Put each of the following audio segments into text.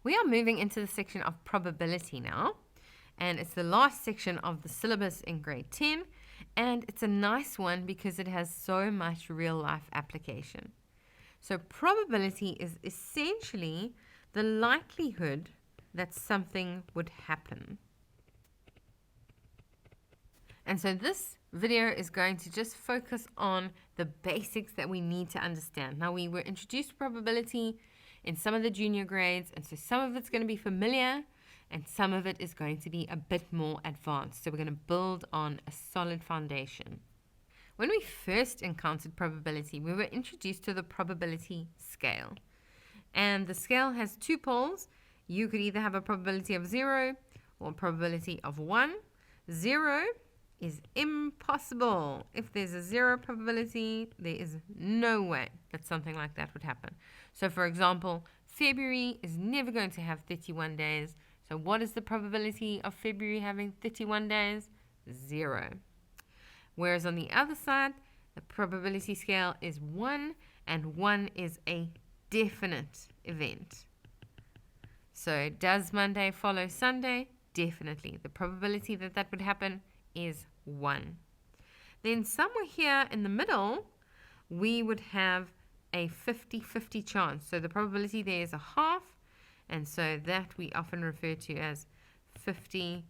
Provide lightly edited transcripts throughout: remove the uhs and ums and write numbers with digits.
We are moving into the section of probability now, and it's the last section of the syllabus in grade 10, and it's a nice one because it has so much real life application. So probability is essentially the likelihood that something would happen. And so this video is going to just focus on the basics that we need to understand. Now, we were introduced to probability in some of the junior grades, and so some of it's going to be familiar and some of it is going to be a bit more advanced. So we're going to build on a solid foundation. When we first encountered probability, we were introduced to the probability scale. And the scale has two poles. You could either have a probability of 0 or a probability of 1. 0 is impossible. If there's a 0 probability, there is no way that something like that would happen. So for example, February is never going to have 31 days. So what is the probability of February having 31 days? 0. Whereas on the other side, the probability scale is 1, and 1 is a definite event. So does Monday follow Sunday? Definitely. The probability that that would happen is 1. Then somewhere here in the middle, we would have a 50-50 chance. So the probability there is a half, and so that we often refer to as 50-50.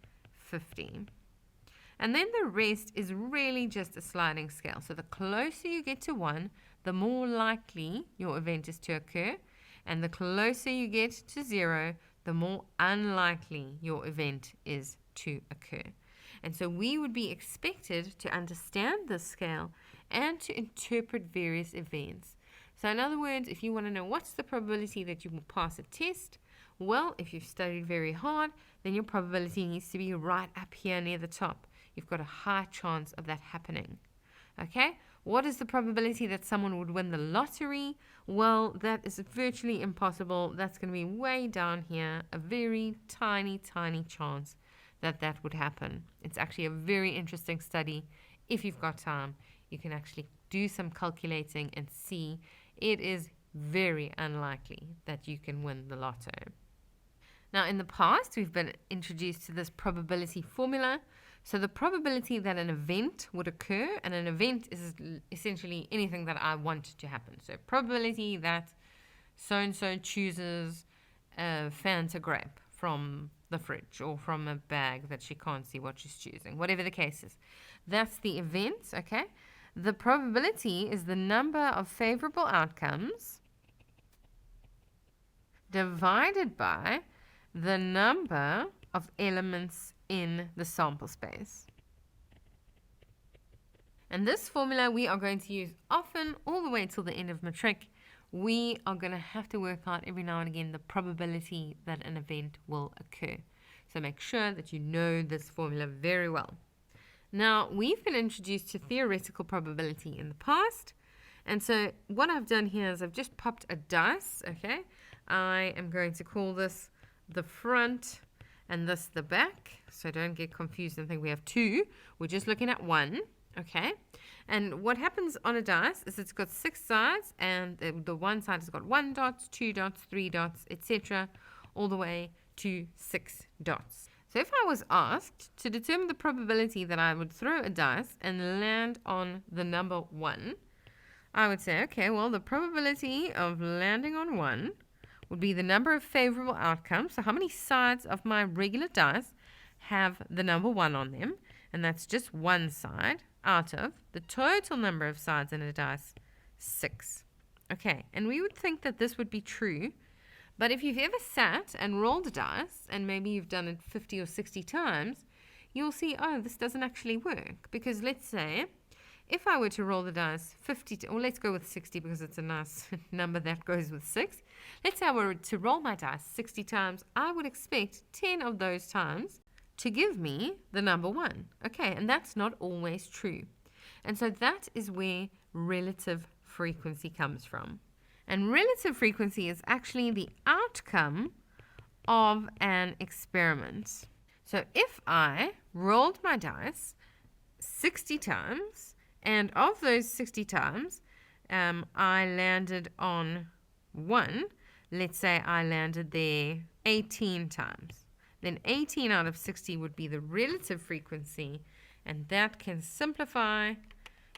And then the rest is really just a sliding scale. So the closer you get to 1, the more likely your event is to occur, and the closer you get to 0, the more unlikely your event is to occur. And so we would be expected to understand this scale and to interpret various events. So in other words, if you want to know what's the probability that you will pass a test, well, if you've studied very hard, then your probability needs to be right up here near the top. You've got a high chance of that happening. Okay? What is the probability that someone would win the lottery? Well, that is virtually impossible. That's going to be way down here, a very tiny, tiny chance that that would happen. It's actually a very interesting study. If you've got time, you can actually do some calculating and see it is very unlikely that you can win the lotto. Now, in the past, we've been introduced to this probability formula. So the probability that an event would occur, and an event is essentially anything that I want to happen. So probability that so-and-so chooses a Fanta grape from the fridge or from a bag that she can't see what she's choosing, whatever the case is. That's the event, okay? The probability is the number of favorable outcomes divided by the number of elements in the sample space. And this formula we are going to use often all the way till the end of matric. We are going to have to work out every now and again the probability that an event will occur. So make sure that you know this formula very well. Now, we've been introduced to theoretical probability in the past. And so what I've done here is I've just popped a dice, okay? I am going to call this the front and this the back. So don't get confused and think we have two. We're just looking at one, okay? And what happens on a dice is it's got 6 sides, and the one side has got 1 dot, 2 dots, 3 dots, etc., all the way to 6 dots. So if I was asked to determine the probability that I would throw a dice and land on the number 1, I would say, okay, well, the probability of landing on 1 would be the number of favorable outcomes. So how many sides of my regular dice have the number 1 on them? And that's just one side out of the total number of sides in a dice, 6. Okay, and we would think that this would be true. But if you've ever sat and rolled a dice, and maybe you've done it 50 or 60 times, you'll see, oh, this doesn't actually work. Because let's say, if I were to roll the dice 50, or let's go with 60 because it's a nice number that goes with 6. Let's say I were to roll my dice 60 times, I would expect 10 of those times to give me the number 1. Okay, and that's not always true. And so that is where relative frequency comes from. And relative frequency is actually the outcome of an experiment. So if I rolled my dice 60 times, and of those 60 times, I landed on 1, let's say I landed there 18 times. Then 18 out of 60 would be the relative frequency, and that can simplify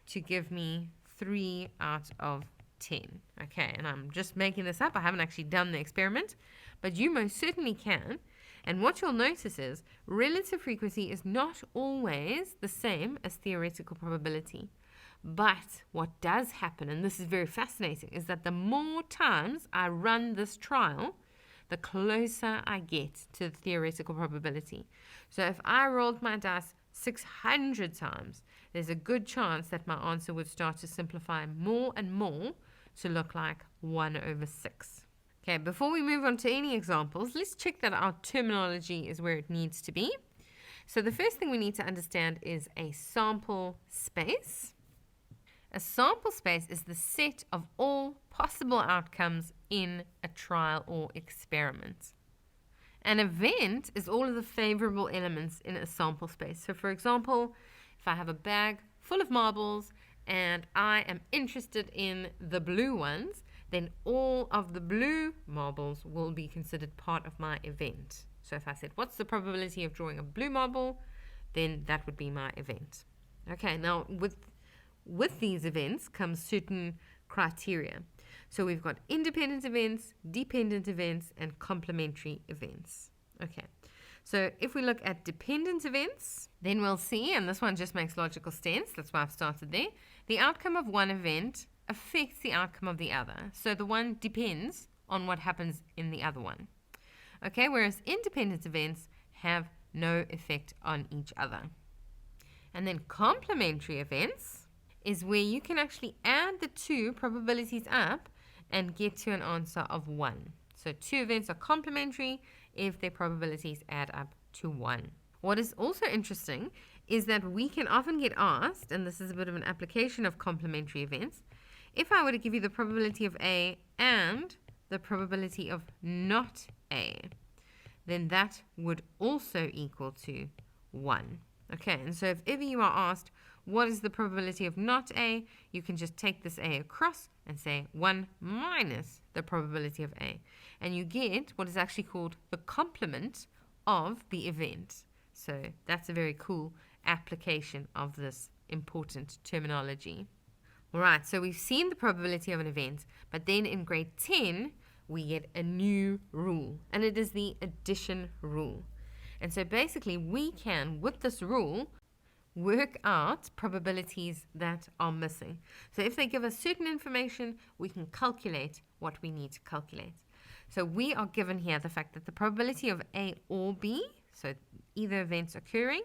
to give me 3 out of 10. Okay, and I'm just making this up. I haven't actually done the experiment, but you most certainly can. And what you'll notice is relative frequency is not always the same as theoretical probability. But what does happen, and this is very fascinating, is that the more times I run this trial, the closer I get to the theoretical probability. So if I rolled my dice 600 times, there's a good chance that my answer would start to simplify more and more to look like 1 over 6. Okay, before we move on to any examples, let's check that our terminology is where it needs to be. So the first thing we need to understand is a sample space. A sample space is the set of all possible outcomes in a trial or experiment. An event is all of the favorable elements in a sample space. So for example, if I have a bag full of marbles and I am interested in the blue ones, then all of the blue marbles will be considered part of my event. So if I said, what's the probability of drawing a blue marble? Then that would be my event. Okay, now with these events comes certain criteria. So we've got independent events, dependent events, and complementary events. Okay, so if we look at dependent events, then we'll see, and this one just makes logical sense, that's why I've started there, the outcome of one event affects the outcome of the other. So the one depends on what happens in the other one. Okay, whereas independent events have no effect on each other. And then complementary events is where you can actually add the two probabilities up and get to an answer of 1. So 2 events are complementary if their probabilities add up to 1. What is also interesting is that we can often get asked, and this is a bit of an application of complementary events, if I were to give you the probability of A and the probability of not A, then that would also equal to 1. Okay, and so if ever you are asked, what is the probability of not A? You can just take this A across and say 1 minus the probability of A. And you get what is actually called the complement of the event. So that's a very cool application of this important terminology. All right, so we've seen the probability of an event, but then in grade 10, we get a new rule, and it is the addition rule. And so basically, we can, with this rule, work out probabilities that are missing. So if they give us certain information, we can calculate what we need to calculate. So we are given here the fact that the probability of A or B, so either events occurring,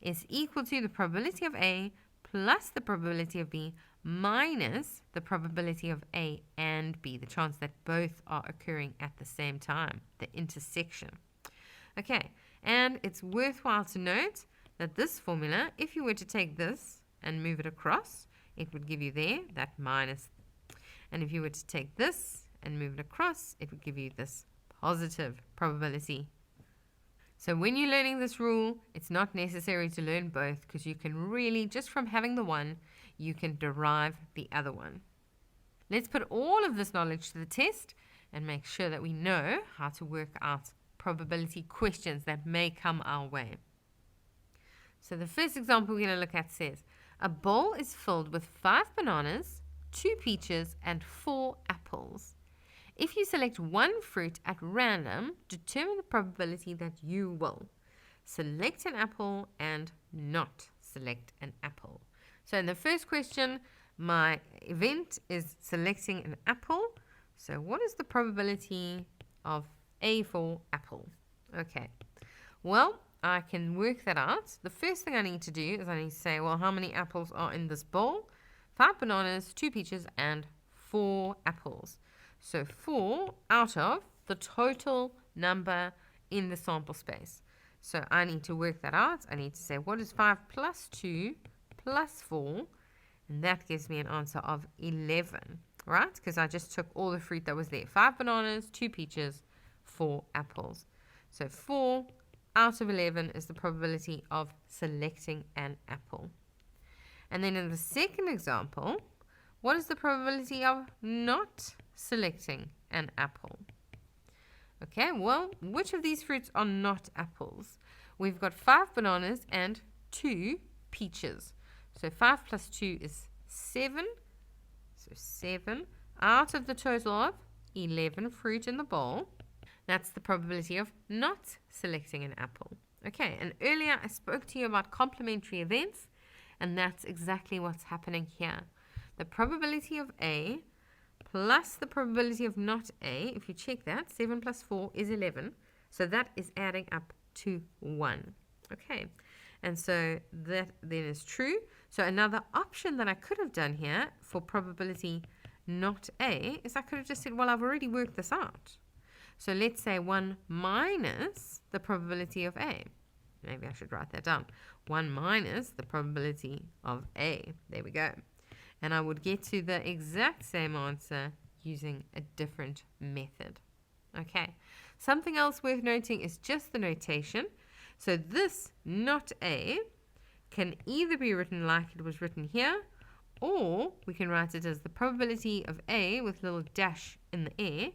is equal to the probability of A plus the probability of B minus the probability of A and B, the chance that both are occurring at the same time, the intersection. Okay, and it's worthwhile to note that this formula, if you were to take this and move it across, it would give you there that minus. And if you were to take this and move it across, it would give you this positive probability. So when you're learning this rule, it's not necessary to learn both, because you can really, just from having the one, you can derive the other one. Let's put all of this knowledge to the test and make sure that we know how to work out probability questions that may come our way. So the first example we're going to look at says, a bowl is filled with 5 bananas, 2 peaches, and 4 apples. If you select one fruit at random, determine the probability that you will select an apple and not select an apple. So in the first question, my event is selecting an apple. So what is the probability of A for apple? Okay, well, I can work that out. The first thing I need to do is I need to say, well, how many apples are in this bowl? 5 bananas, 2 peaches, and 4 apples. So 4 out of the total number in the sample space. So I need to work that out. I need to say, what is 5 plus 2 plus 4? And that gives me an answer of 11, right? Because I just took all the fruit that was there. 5 bananas, 2 peaches, 4 apples. So 4 out of 11 is the probability of selecting an apple. And then in the second example, what is the probability of not selecting an apple? Okay, well, which of these fruits are not apples? We've got 5 bananas and 2 peaches. So 5 plus 2 is 7. So 7 out of the total of 11 fruit in the bowl. That's the probability of not selecting an apple. Okay, and earlier I spoke to you about complementary events, and that's exactly what's happening here. The probability of A plus the probability of not A, if you check that, 7 plus 4 is 11. So that is adding up to 1. Okay, and so that then is true. So another option that I could have done here for probability not A is I could have just said, well, I've already worked this out. So let's say 1 minus the probability of A. Maybe I should write that down. 1 minus the probability of A. There we go. And I would get to the exact same answer using a different method. Okay. Something else worth noting is just the notation. So this not A can either be written like it was written here, or we can write it as the probability of A with a little dash in the air.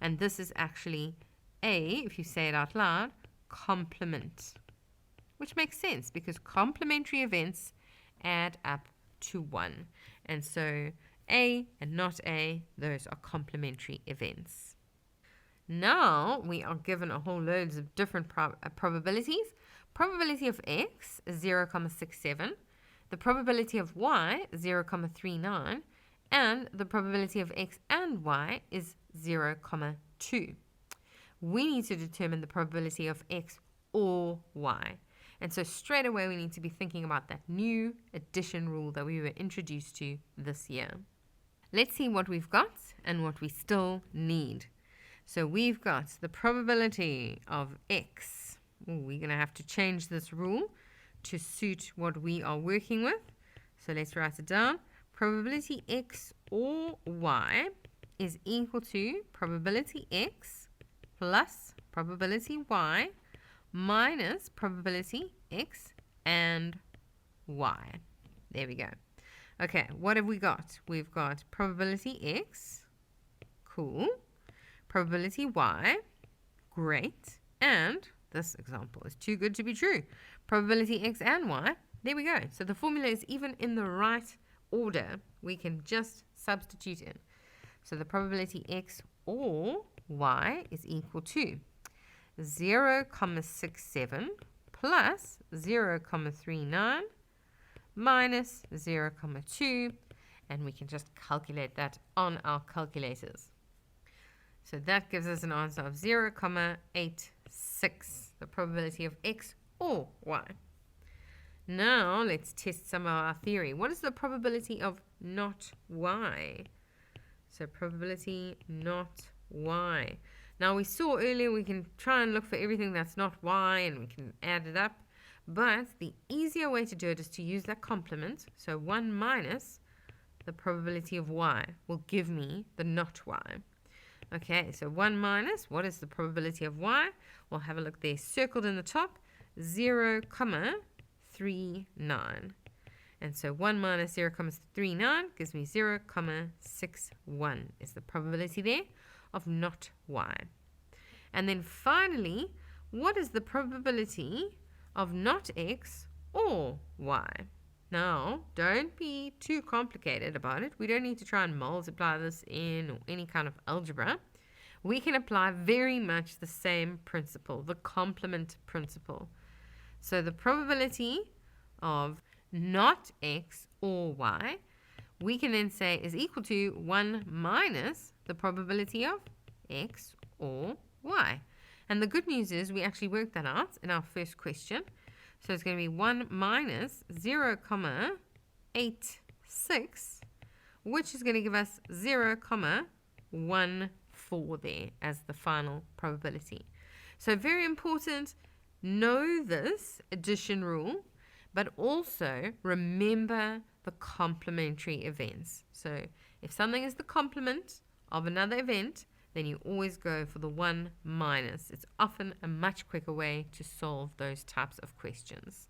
And this is actually A, if you say it out loud, complement. Which makes sense because complementary events add up to 1. And so A and not A, those are complementary events. Now we are given a whole loads of different probabilities. Probability of X is 0,67. The probability of Y, 0,39. And the probability of X and Y is 0,2. We need to determine the probability of X or Y. And so straight away we need to be thinking about that new addition rule that we were introduced to this year. Let's see what we've got and what we still need. So we've got the probability of X. We're going to have to change this rule to suit what we are working with. So let's write it down. Probability X or Y is equal to probability X plus probability Y minus probability X and Y. There we go. Okay, what have we got? We've got probability X, cool, probability Y, great, and this example is too good to be true. Probability X and Y, there we go. So the formula is even in the right order. We can just substitute in. So the probability X or Y is equal to 0,67 plus 0,39 minus 0,2, and we can just calculate that on our calculators. So that gives us an answer of 0,86, the probability of X or Y. Now let's test some of our theory. What is the probability of not Y? So probability not Y. Now we saw earlier we can try and look for everything that's not Y and we can add it up. But the easier way to do it is to use that complement. So 1 minus the probability of Y will give me the not Y. Okay, so 1 minus, what is the probability of Y? We'll have a look there, circled in the top, 0,39. And so 1 minus 0,39 gives me 0,61 is the probability there of not Y. And then finally, what is the probability of not X or Y? Now, don't be too complicated about it. We don't need to try and multiply this in or any kind of algebra. We can apply very much the same principle, the complement principle. So the probability of not X or Y, we can then say is equal to 1 minus the probability of X or Y. And the good news is we actually worked that out in our first question. So it's going to be 1 minus 0,86, which is going to give us 0,14 there as the final probability. So very important, know this addition rule, but also remember the complementary events. So if something is the complement of another event, then you always go for the 1 minus. It's often a much quicker way to solve those types of questions.